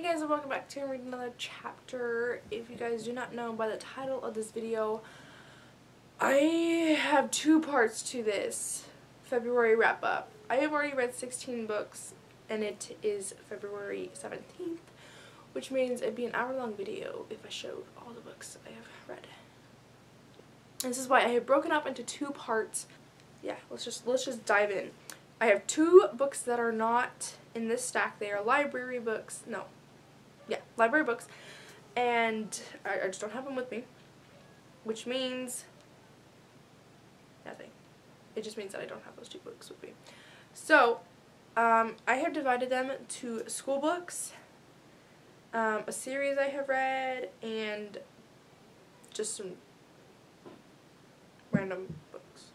guys, and welcome back to read another chapter. If you guys do not know by the title of this video, I have two parts to this February wrap up. I have already read 16 books and it is February 17th, which means it'd be an hour-long video if I showed all the books I have read. And this is why I have broken up into two parts. Yeah, let's just dive in. I have two books that are not in this stack. They are library books. No. Yeah, library books. And I just don't have them with me. Which means nothing. It just means that I don't have those two books with me. So, I have divided them to school books, a series I have read, and just some random books.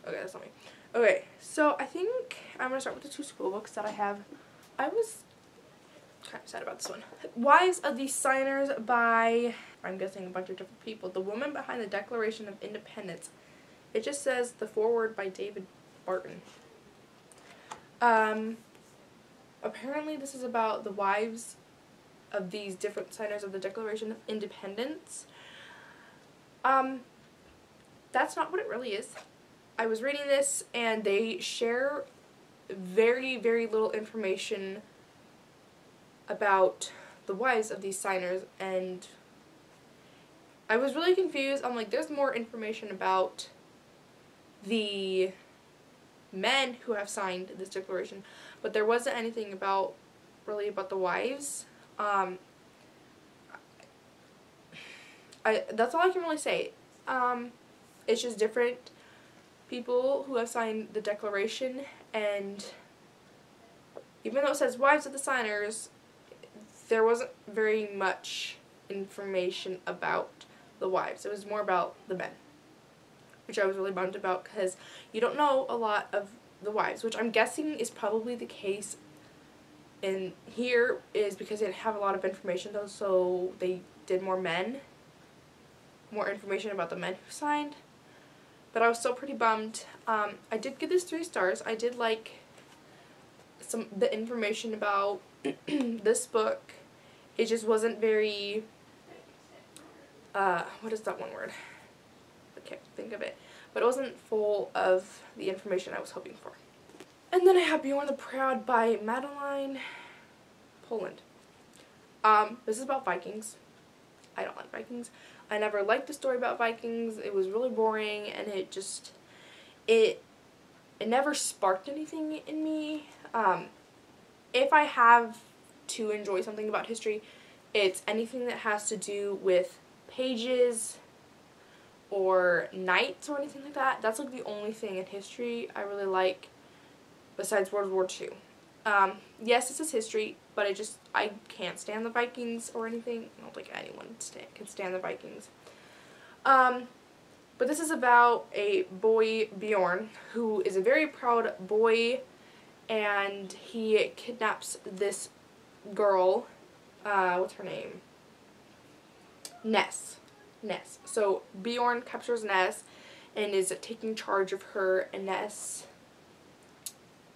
Okay, that's not me. Okay, so I think I'm going to start with the two school books that I have. I was kind of sad about this one. Wives of the Signers by, I'm guessing, a bunch of different people. The Woman Behind the Declaration of Independence. It just says the foreword by David Barton. Apparently this is about the wives of these different signers of the Declaration of Independence. That's not what it really is. I was reading this and they share very, very little information about the wives of these signers, and I was really confused. I'm like, there's more information about the men who have signed this declaration, but there wasn't anything really about the wives. That's all I can really say. It's just different people who have signed the declaration, and even though it says wives of the signers, there wasn't very much information about the wives. It was more about the men, which I was really bummed about because you don't know a lot of the wives, which I'm guessing is probably the case in here is because they didn't have a lot of information though, so they did more information about the men who signed. But I was still pretty bummed. I did give this 3 stars. I did like the information about this book. It just wasn't very, what is that one word? I can't think of it. But it wasn't full of the information I was hoping for. And then I have Bjorn the Proud by Madeline Poland. This is about Vikings. I don't like Vikings. I never liked the story about Vikings. It was really boring, and it never sparked anything in me. If I have to enjoy something about history, it's anything that has to do with pages or knights or anything like that. That's like the only thing in history I really like besides World War II. Yes, this is history, but I can't stand the Vikings or anything. I don't think anyone can stand the Vikings. But this is about a boy, Bjorn, who is a very proud boy, and he kidnaps this girl, what's her name? Ness. So Bjorn captures Ness and is taking charge of her, and Ness,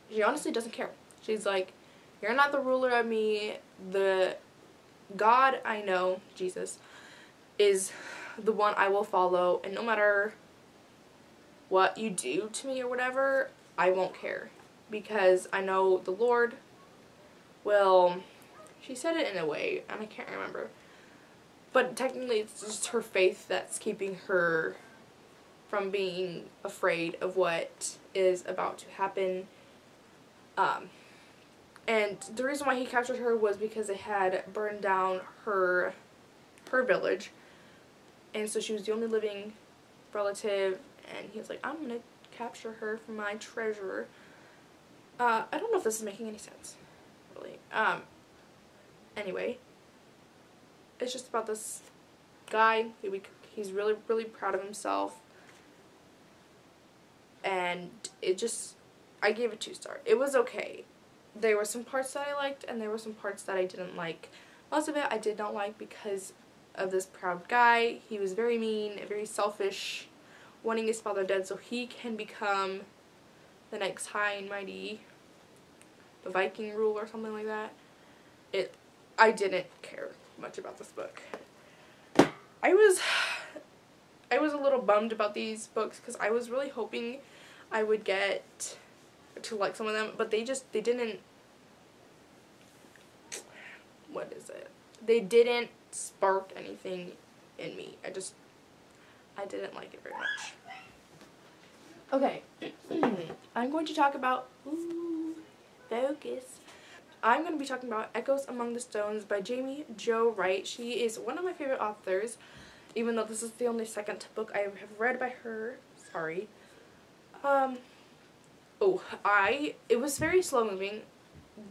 she honestly doesn't care. She's like, you're not the ruler of me. The God I know, Jesus, is the one I will follow, and no matter what you do to me or whatever, I won't care, because I know the Lord will, she said it in a way, and I can't remember, but technically it's just her faith that's keeping her from being afraid of what is about to happen. And the reason why he captured her was because they had burned down her village, and so she was the only living relative, and he was like, I'm gonna capture her for my treasure. I don't know if this is making any sense, really. Anyway, it's just about this guy. He's really, really proud of himself, and I gave it 2 stars. It was okay. There were some parts that I liked, and there were some parts that I didn't like. Most of it I did not like because of this proud guy. He was very mean, very selfish, wanting his father dead so he can become the next high and mighty Viking ruler or something like that. I didn't care much about this book. I was a little bummed about these books because I was really hoping I would get to like some of them, but they didn't, what is it? They didn't spark anything in me. I didn't like it very much. Okay, I'm going to talk about, focus. I'm going to be talking about Echoes Among the Stones by Jamie Jo Wright. She is one of my favorite authors, even though this is the only second book I have read by her. Sorry. It was very slow moving.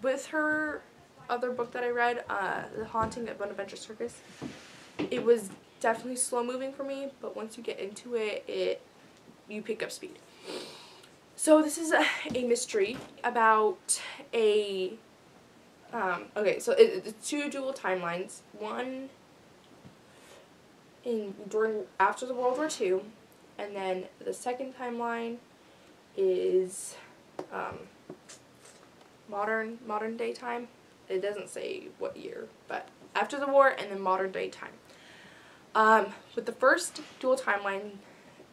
With her other book that I read, The Haunting at Bonaventure Circus, it was definitely slow moving for me, but once you get into it, you pick up speed. So this is a mystery about a, so it's two dual timelines. One after the World War II, and then the second timeline is modern day time. It doesn't say what year, but after the war and then modern day time. But the first dual timeline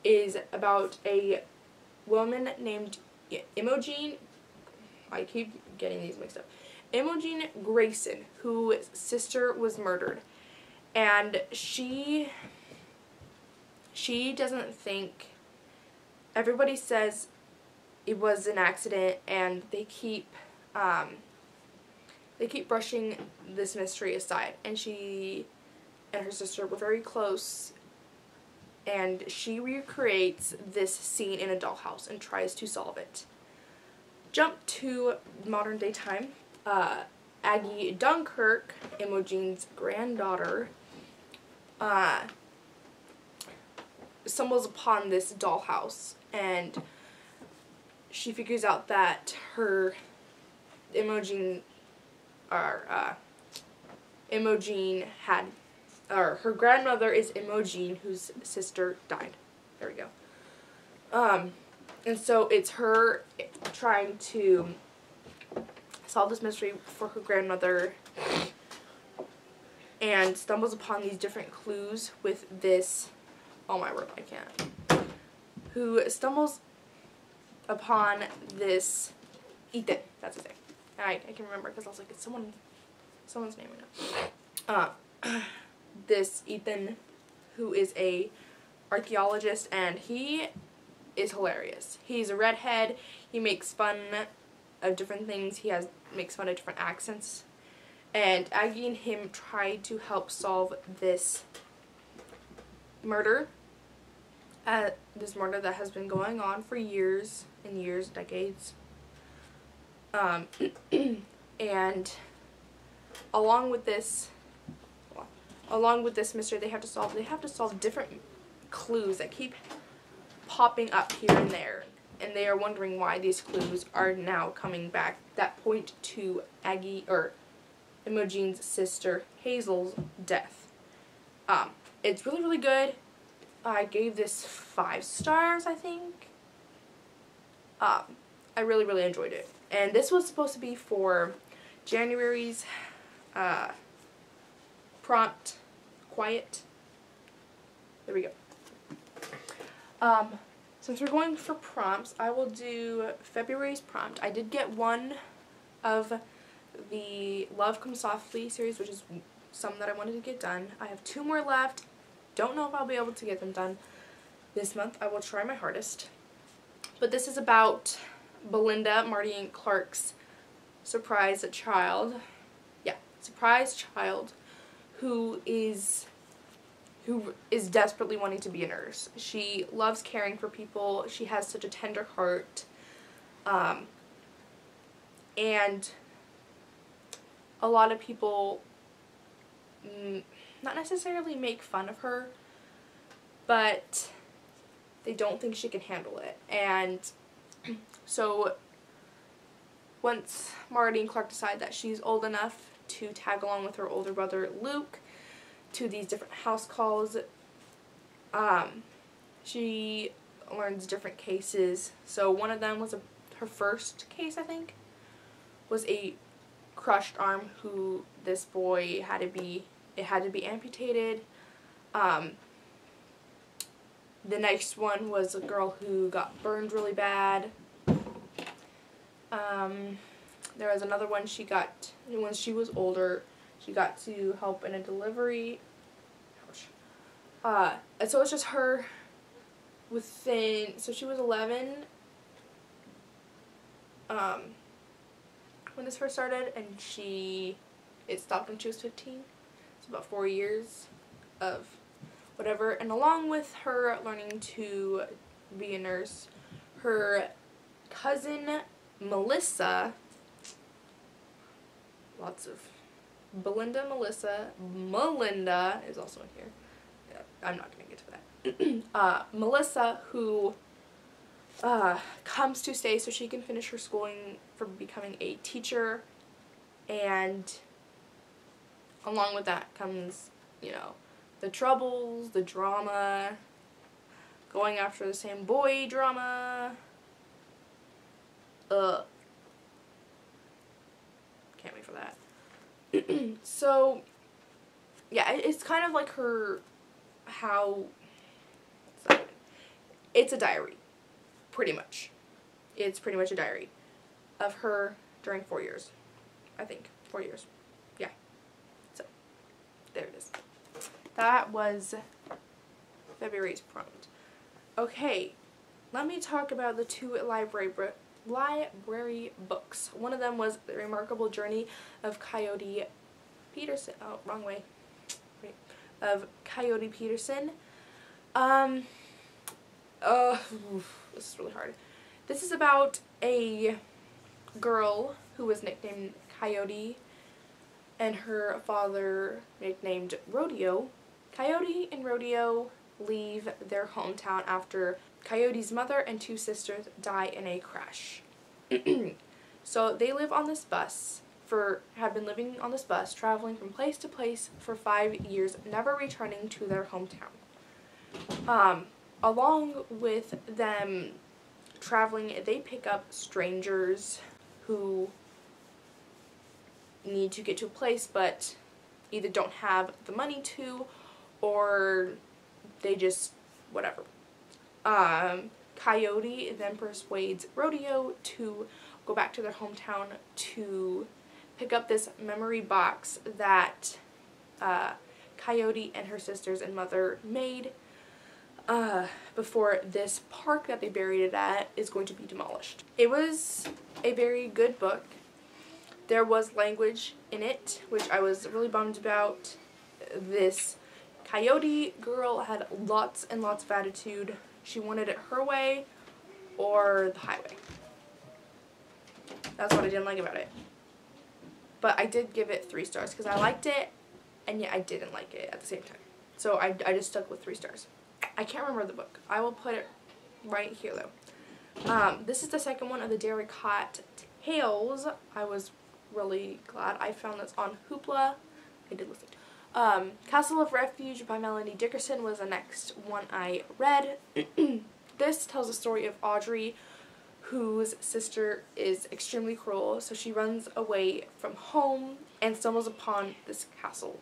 is about a woman named Imogen. I keep getting these mixed up. Imogen Grayson, whose sister was murdered, and she doesn't think. Everybody says it was an accident, and they keep brushing this mystery aside. And she and her sister were very close, and she recreates this scene in a dollhouse and tries to solve it. Jump to modern day time. Aggie Dunkirk, Imogen's granddaughter, stumbles upon this dollhouse, and she figures out that her her grandmother is Imogen, whose sister died. There we go. And so it's her trying to solve this mystery for her grandmother, and stumbles upon these different clues with this, oh my word, I can't, who stumbles upon this Ethan, that's his name. I can remember because I was like, it's someone's name I know. This Ethan, who is a archaeologist, and he is hilarious. He's a redhead. He makes fun of different things. Makes fun of different accents. And Aggie and him try to help solve this murder. This murder that has been going on for years and years, decades. And along with this mystery they have to solve different clues that keep popping up here and there, and they are wondering why these clues are now coming back that point to Aggie or Imogen's sister Hazel's death. It's really, really good. I gave this 5 stars, I think. I really, really enjoyed it. And this was supposed to be for January's prompt quiet. There we go. Since we're going for prompts, I will do February's prompt. I did get one of the Love Comes Softly series, which is some that I wanted to get done. I have 2 more left. Don't know if I'll be able to get them done this month. I will try my hardest. But this is about Belinda, Marty and Clark's surprise child. Yeah, surprise child who is desperately wanting to be a nurse. She loves caring for people. She has such a tender heart. And a lot of people not necessarily make fun of her, but they don't think she can handle it. And so once Marty and Clark decide that she's old enough to tag along with her older brother Luke to these different house calls, she learns different cases. So one of them was her first case, I think, was a crushed arm who this boy had to be amputated. The next one was a girl who got burned really bad. There was another one when she was older, she got to help in a delivery. And so it's just her so she was 11 when this first started, and it stopped when she was 15. It's about 4 years of whatever. And along with her learning to be a nurse, her cousin Melissa, Melinda is also in here. Yeah, I'm not going to get to that. Melissa, who comes to stay so she can finish her schooling for becoming a teacher, and along with that comes, you know, the troubles, the drama, going after the same boy drama. Can't wait for that. So, yeah, it's kind of like it's a diary, pretty much. It's pretty much a diary of her during 4 years. I think. 4 years. Yeah. So, there it is. That was February's prompt. Okay, let me talk about the 2 library books. One of them was The Remarkable Journey of Coyote Peterson. Oh, wrong way. Wait. Of Coyote Peterson. This is really hard. This is about a girl who was nicknamed Coyote and her father nicknamed Rodeo. Coyote and Rodeo leave their hometown after Coyote's mother and 2 sisters die in a crash. So they live on this bus have been living on this bus, traveling from place to place for 5 years, never returning to their hometown. Along with them traveling, they pick up strangers who need to get to a place but either don't have the money to, or they just whatever. Coyote then persuades Rodeo to go back to their hometown to pick up this memory box that Coyote and her sisters and mother made before this park that they buried it at is going to be demolished. It was a very good book. There was language in it, which I was really bummed about. This Coyote girl had lots and lots of attitude. She wanted it her way or the highway. That's what I didn't like about it. But I did give it 3 stars because I liked it, and yet I didn't like it at the same time. So I just stuck with 3 stars. I can't remember the book. I will put it right here though. This is the second one of the Derricott Tales. I was really glad I found this on Hoopla. I did listen to Castle of Refuge by Melanie Dickerson was the next one I read. This tells the story of Audrey, whose sister is extremely cruel, so she runs away from home and stumbles upon this castle.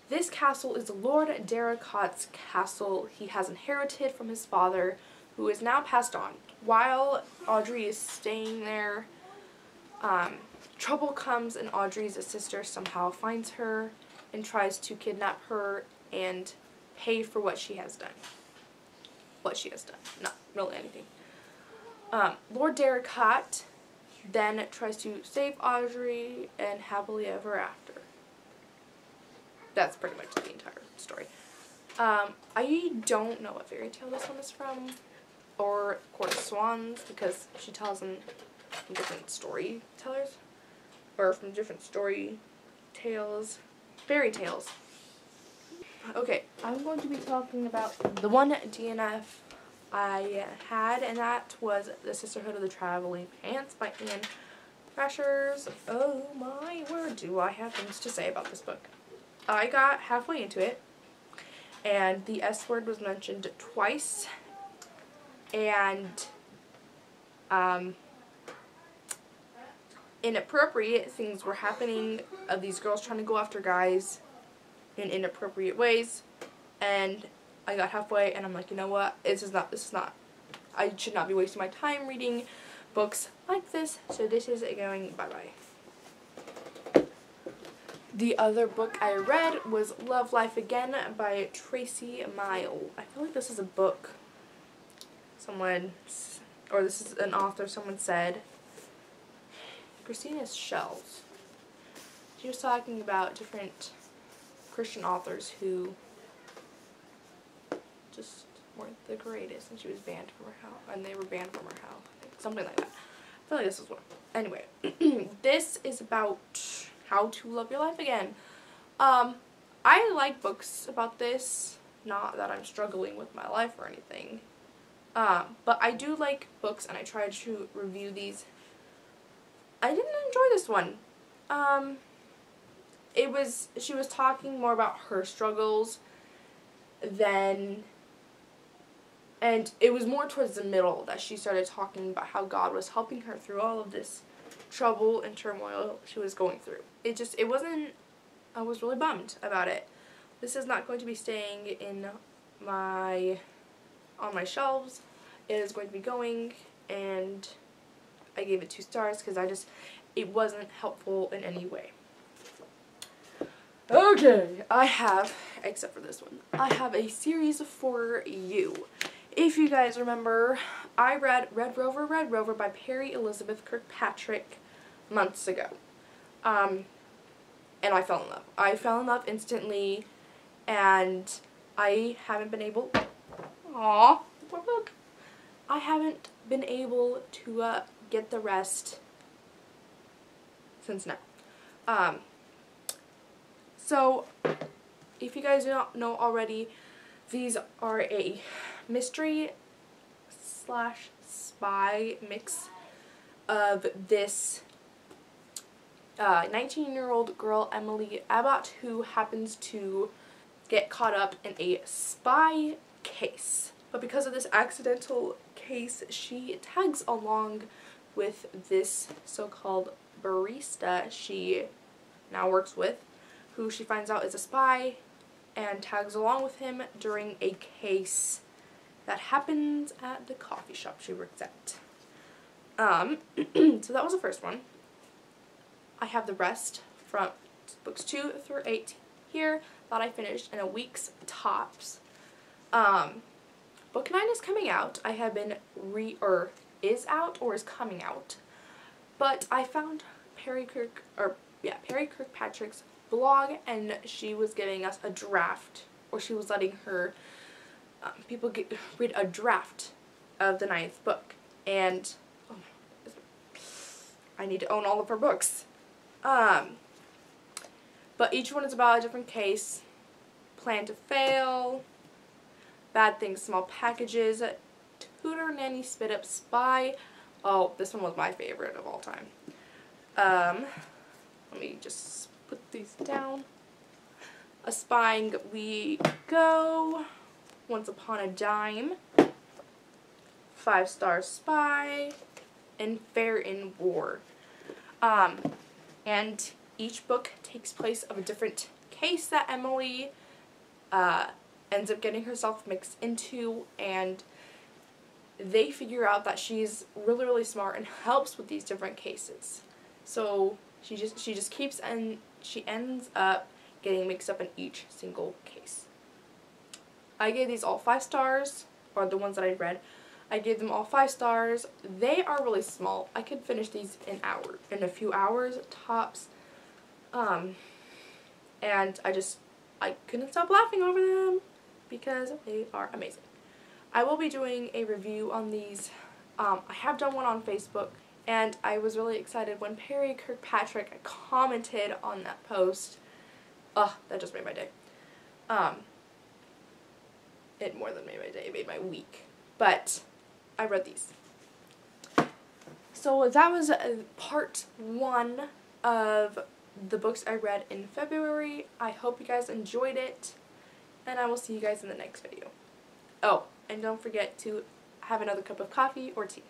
This castle is Lord Derricott's castle he has inherited from his father, who is now passed on. While Audrey is staying there, trouble comes, and Audrey's sister somehow finds her and tries to kidnap her and pay for what she has done. Not really anything. Lord Derricott then tries to save Audrey, and happily ever after. That's pretty much the entire story. I don't know what fairy tale this one is from, or Court of Swans, because she tells them from different storytellers, or from different story tales, fairy tales. Okay, I'm going to be talking about the one DNF I had, and that was The Sisterhood of the Traveling Pants by Anne Frashers. Oh my word, do I have things to say about this book. I got halfway into it, and the S word was mentioned twice, and inappropriate things were happening of these girls trying to go after guys in inappropriate ways, and I got halfway and I'm like, you know what, this is not, I should not be wasting my time reading books like this, so this is going bye-bye. The other book I read was Love Life Again by Tracy Mile. I feel like this is a book this is an author someone said. Christina's Shells. She was talking about different Christian authors who just weren't the greatest, and she was banned from her house, and they were banned from her house, I think, something like that. I feel like this is one. Anyway, this is about how to love your life again. I like books about this, not that I'm struggling with my life or anything, but I do like books, and I try to review these. I didn't enjoy this one. She was talking more about her struggles and it was more towards the middle that she started talking about how God was helping her through all of this trouble and turmoil she was going through. I was really bummed about it. This is not going to be staying on my shelves. It is going to be going, and I gave it 2 stars because it wasn't helpful in any way. Okay, except for this one, I have a series for you. If you guys remember, I read Red Rover by Perry Elizabeth Kirkpatrick months ago. And I fell in love. I fell in love instantly, and I haven't been able, poor book. I haven't been able to get the rest since now. So, if you guys do not know already, these are a mystery / spy mix of this 19-year-old girl, Emily Abbott, who happens to get caught up in a spy case. But because of this accidental case, she tags along with this so-called barista she now works with, who she finds out is a spy, and tags along with him during a case that happens at the coffee shop she works at. So that was the first one. I have the rest from books 2 through 8 here that I finished in a week's tops. Book 9 is coming out. I have been is out or is coming out. But I found Perry Kirkpatrick's blog, and she was giving us a draft, or she was letting her read a draft of the 9th book, and I need to own all of her books. But each one is about a different case. Plan to Fail, Bad Things, Small Packages, Tutor Nanny Spit Up Spy. Oh, this one was my favorite of all time. Let me just put these down. A Spying We Go, Once Upon a Dime, 5-Star Spy, and Fair in War. And each book takes place of a different case that Emily ends up getting herself mixed into, and they figure out that she's really, really smart and helps with these different cases. So she just keeps, and she ends up getting mixed up in each single case. I gave these all 5 stars, or the ones that I read. I gave them all 5 stars. They are really small. I could finish these in a few hours tops. And I couldn't stop laughing over them because they are amazing. I will be doing a review on these. I have done one on Facebook, and I was really excited when Perry Kirkpatrick commented on that post. That just made my day. It more than made my day, it made my week. But I read these. So that was part 1 of the books I read in February. I hope you guys enjoyed it, and I will see you guys in the next video. Oh, and don't forget to have another cup of coffee or tea.